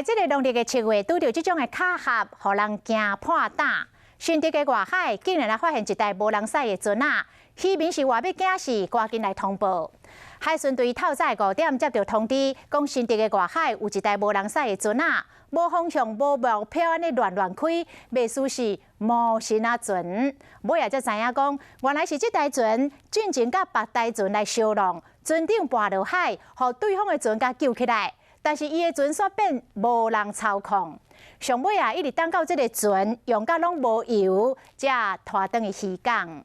这个农历的7月，拄到这种的卡盒，互人惊破胆。新竹的外海竟然来发现一台无人驶的船啊！渔民是话要惊死，赶紧来通报。海巡队透早5点接到通知，讲新竹的外海有一台无人驶的船啊，无方向、无目标，安尼乱开，未输是无神啊船。尾仔才知影讲，原来是这台船进前甲别台船来相撞，船长跋落海，互对方的船甲救起来。但是伊的船煞变无人操控，上尾啊一直等到这个船用甲拢无油，才拖转去渔港。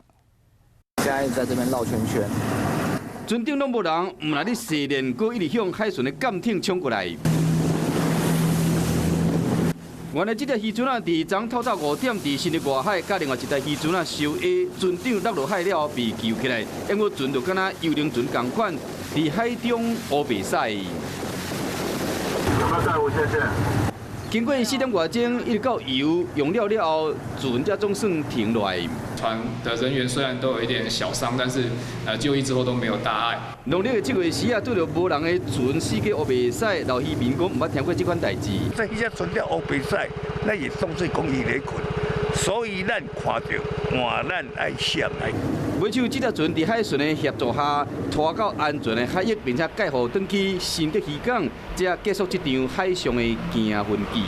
现在在这边绕圈圈。船顶拢无人，毋来你试练，佫一直向海巡的舰艇冲过来。原来这条渔船啊，伫昨透早5点伫新竹外海，甲另外一台渔船啊受压，船长落落海了后被救起来，因为船就敢若幽灵船同款，伫海中乌白驶。有没有在无谢谢？经过4点外钟，一直到油用了了后，船才总算停落来。船的人员虽然都有一点小伤，但是就医之后都没有大碍。农历的7月时啊，对着无人的船司机乌白驶，老渔民讲毋捌听过这款代志。在迄只船了乌白驶，咱也当作讲伊咧困，所以咱看到换咱爱闪来。尾手这条船伫海巡的协助下，拖到安全的海域，并且载互转去新竹渔港，才结束这场海上的惊魂记。